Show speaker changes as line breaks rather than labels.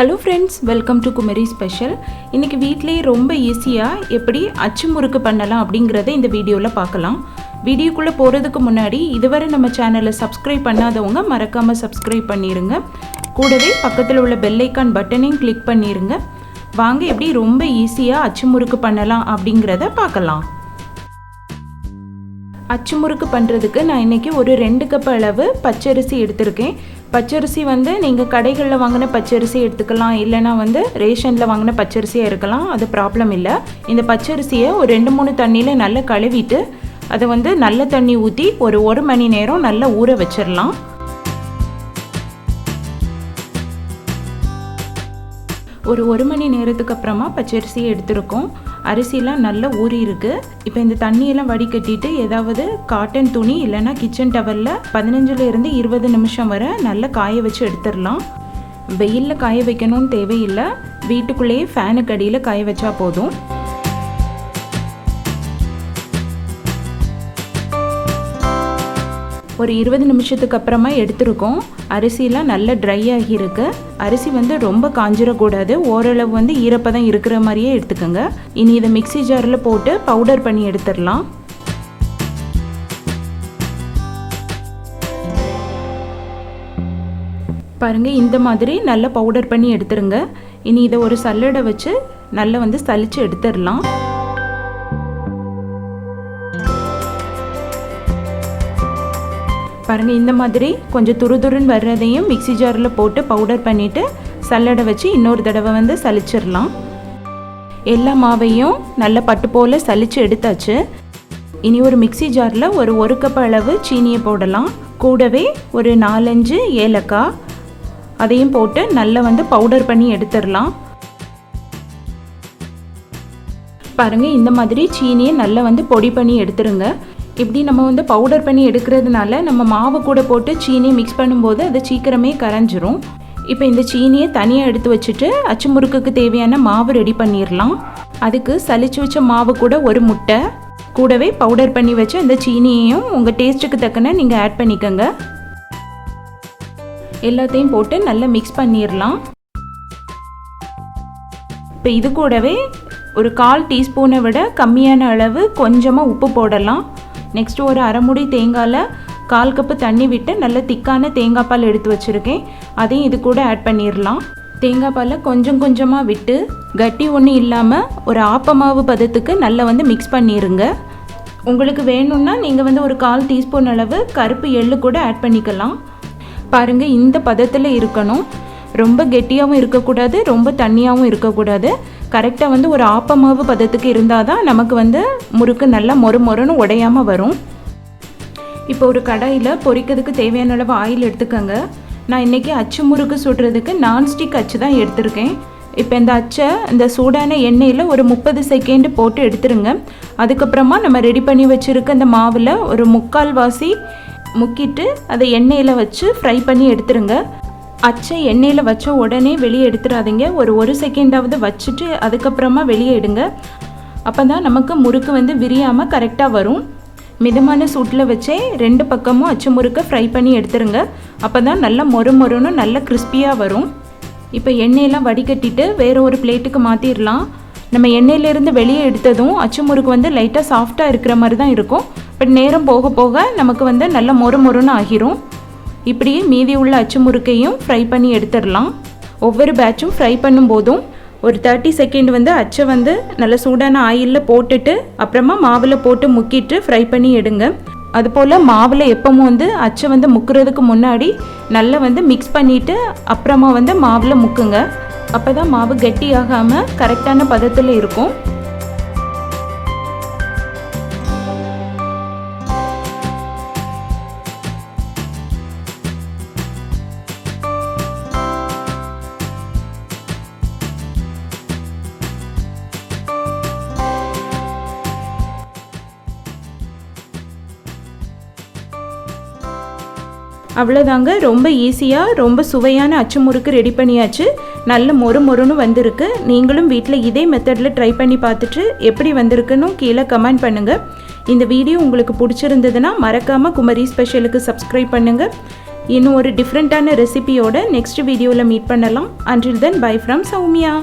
Hello friends, welcome to Kumari Special. இன்னைக்கு வீட்லயே ரொம்ப ஈஸியா எப்படி அச்சு முறுக்கு பண்ணலாம் அப்படிங்கறத இந்த வீடியோல பார்க்கலாம். வீடியோக்குள்ள போறதுக்கு முன்னாடி இதுவரை நம்ம சேனலை சப்ஸ்கிரைப் பண்ணாதவங்க மறக்காம சப்ஸ்கிரைப் பண்ணிருங்க. கூடவே பக்கத்துல உள்ள பெல் ஐகான் பட்டனையும் கிளிக் பண்ணிருங்க. வாங்க எப்படி ரொம்ப ஈஸியா அச்சு முறுக்கு பண்ணலாம் அப்படிங்கறத பார்க்கலாம். அச்சு முறுக்கு பண்ணுறதுக்கு நான் இன்றைக்கி ஒரு 2 கப் அளவு பச்சரிசி எடுத்திருக்கேன். பச்சரிசி நீங்கள் கடைகளில் வாங்கின பச்சரிசி எடுத்துக்கலாம், இல்லைனா ரேஷனில் வாங்கின பச்சரிசியாக இருக்கலாம், அது ப்ராப்ளம் இல்லை. இந்த பச்சரிசியை ஒரு 2-3 தண்ணியில் நல்லா கழுவிட்டு அதை நல்ல தண்ணி ஊற்றி ஒரு 1 மணி நேரம் நல்லா ஊற வச்சிடலாம். ஒரு 1 மணி நேரத்துக்கு அப்புறமா பச்சரிசியை எடுத்துருக்கோம். அரிசியெல்லாம் நல்லா ஊறி இருக்குது. இப்போ இந்த தண்ணியெல்லாம் வடிகட்டிட்டு ஏதாவது காட்டன் துணி இல்லைன்னா கிச்சன் டவலில் 15-20 நிமிஷம் வரை நல்லா காய வச்சு எடுத்துடலாம். வெயிலில் காய வைக்கணும்னு தேவையில்லை, வீட்டுக்குள்ளேயே ஃபேனுக்கு அடியில் காய வச்சா போதும். ஒரு 20 நிமிஷத்துக்கு அப்புறமா எடுத்துருக்கோம். அரிசியெல்லாம் நல்லா ட்ரை ஆகியிருக்கு. அரிசி ரொம்ப காஞ்சிடக்கூடாது, ஓரளவு ஈரப்பதம் இருக்கிற மாதிரியே எடுத்துக்கோங்க. இனி இதை மிக்ஸி ஜாரில் போட்டு பவுடர் பண்ணி எடுத்துடலாம். பாருங்கள், இந்த மாதிரி நல்லா பவுடர் பண்ணி எடுத்துருங்க. இனி இதை ஒரு சல்லடை வச்சு நல்லா சலிச்சு எடுத்துடலாம். பாருங்கள், இந்த மாதிரி கொஞ்சம் துருதுருன்னு வர்றதையும் மிக்ஸி ஜாரில் போட்டு பவுடர் பண்ணிவிட்டு சல்லடை வச்சு இன்னொரு தடவை சலிச்சிடலாம். எல்லா மாவையும் நல்ல பட்டு போல் சலிச்சு எடுத்தாச்சு. இனி ஒரு மிக்ஸி ஜாரில் ஒரு 1 கப் அளவு சீனியை போடலாம். கூடவே ஒரு 4-5 ஏலக்காய் அதையும் போட்டு நல்லா பவுடர் பண்ணி எடுத்துடலாம். பாருங்கள், இந்த மாதிரி சீனியை நல்லா பொடி பண்ணி எடுத்துருங்க. இப்படி நம்ம பவுடர் பண்ணி எடுக்கிறதுனால நம்ம மாவு கூட போட்டு சீனி மிக்ஸ் பண்ணும்போது அது சீக்கிரமே கரைஞ்சிரும். இப்போ இந்த சீனியை தனியாக எடுத்து வச்சுட்டு அச்சு முறுக்குக்கு தேவையான மாவு ரெடி பண்ணிடலாம். அதுக்கு சலிச்சு வச்ச மாவு கூட ஒரு முட்டை, கூடவே பவுடர் பண்ணி வச்சு அந்த சீனியையும் உங்கள் டேஸ்ட்டுக்கு தக்கன நீங்கள் ஆட் பண்ணிக்கோங்க. எல்லாத்தையும் போட்டு நல்லா மிக்ஸ் பண்ணிடலாம். இப்போ இது கூடவே ஒரு 1/4 டீஸ்பூனை விட கம்மியான அளவு கொஞ்சமாக உப்பு போடலாம். நெக்ஸ்ட்டு ஒரு அரை மூடி தேங்காயில் 1/4 கப்பு தண்ணி விட்டு நல்ல திக்கான தேங்காய் பால் எடுத்து வச்சுருக்கேன், அதையும் இது கூட ஆட் பண்ணிடலாம். தேங்காய் பாலை கொஞ்சம் கொஞ்சமாக விட்டு கட்டி ஒன்றும் இல்லாமல் ஒரு ஆப்பமாவு பதத்துக்கு நல்லா மிக்ஸ் பண்ணிடுங்க. உங்களுக்கு வேணும்னா நீங்கள் ஒரு 1/4 டீஸ்பூன் அளவு கருப்பு எள்ளு கூட ஆட் பண்ணிக்கலாம். பாருங்கள், இந்த பதத்தில் இருக்கணும். ரொம்ப கெட்டியாகவும் இருக்கக்கூடாது, ரொம்ப தண்ணியாகவும் இருக்கக்கூடாது. கரெக்டாக ஒரு ஆப்பமாவு பதத்துக்கு இருந்தால் தான் நமக்கு முறுக்கு நல்லா மொறுன்னு உடையாமல் வரும். இப்போ ஒரு கடாயில் பொரிக்கிறதுக்கு தேவையான அளவு ஆயில் எடுத்துக்கோங்க. நான் இன்றைக்கி அச்சு முறுக்கு சுடுறதுக்கு நான்ஸ்டிக் அச்சு தான் எடுத்திருக்கேன். இப்போ இந்த அச்சை இந்த சூடான எண்ணெயில் ஒரு 30 செகண்ட் போட்டு எடுத்துருங்க. அதுக்கப்புறமா நம்ம ரெடி பண்ணி வச்சுருக்க இந்த மாவில் ஒரு 3/4 வாசி முக்கிட்டு அதை எண்ணெயில் வச்சு ஃப்ரை பண்ணி எடுத்துருங்க. அச்சை எண்ணெயில் வச்ச உடனே வெளியே எடுத்துடாதீங்க, ஒரு 1 செகண்டாவது வச்சுட்டு அதுக்கப்புறமா வெளியே எடுங்க. அப்போ தான் நமக்கு முறுக்கு விரியாமல் கரெக்டாக வரும். மிதமான சூட்டில் வச்சே 2 பக்கமும் அச்சு முறுக்கை ஃப்ரை பண்ணி எடுத்துருங்க. அப்போ தான் நல்லா மொறுன்னு நல்லா கிறிஸ்பியாக வரும். இப்போ எண்ணெயெல்லாம் வடிகட்டிட்டு வேறு ஒரு பிளேட்டுக்கு மாற்றிடலாம். நம்ம எண்ணெயிலேருந்து வெளியே எடுத்ததும் அச்சு முறுக்கு லைட்டாக சாஃப்டாக இருக்கிற மாதிரி தான் இருக்கும். பட் நேரம் போக போக நமக்கு நல்லா மொறுன்னு ஆகிரும். இப்படியே மீதி உள்ள அச்சு முறுக்கையும் ஃப்ரை பண்ணி எடுத்துடலாம். ஒவ்வொரு பேட்சும் ஃப்ரை பண்ணும்போதும் ஒரு 30 செகண்ட் அச்சை நல்ல சூடான ஆயிலில் போட்டுட்டு அப்புறமா மாவில் போட்டு முக்கிட்டு ஃப்ரை பண்ணி எடுங்க. அதுபோல் மாவில் எப்பவும் அச்சை முக்கிறதுக்கு முன்னாடி நல்லா மிக்ஸ் பண்ணிவிட்டு அப்புறமா மாவில் முக்குங்க. அப்போ தான் மாவு கெட்டியாகாமல் கரெக்டான பதத்தில் இருக்கும். அவ்வளோதாங்க, ரொம்ப ஈஸியாக ரொம்ப சுவையான அச்சு முறுக்கு ரெடி பண்ணியாச்சு. நல்ல மொறுன்னு வந்திருக்கு. நீங்களும் வீட்டில் இதே மெத்தடில் ட்ரை பண்ணி பார்த்துட்டு எப்படி வந்திருக்குன்னு கீழே கமெண்ட் பண்ணுங்கள். இந்த வீடியோ உங்களுக்கு பிடிச்சிருந்ததுன்னா மறக்காமல் குமரி ஸ்பெஷலுக்கு சப்ஸ்கிரைப் பண்ணுங்கள். இன்னும் ஒரு டிஃப்ரெண்ட்டான ரெசிபியோட நெக்ஸ்ட் வீடியோவில் மீட் பண்ணலாம். Until then, bye from Soumya.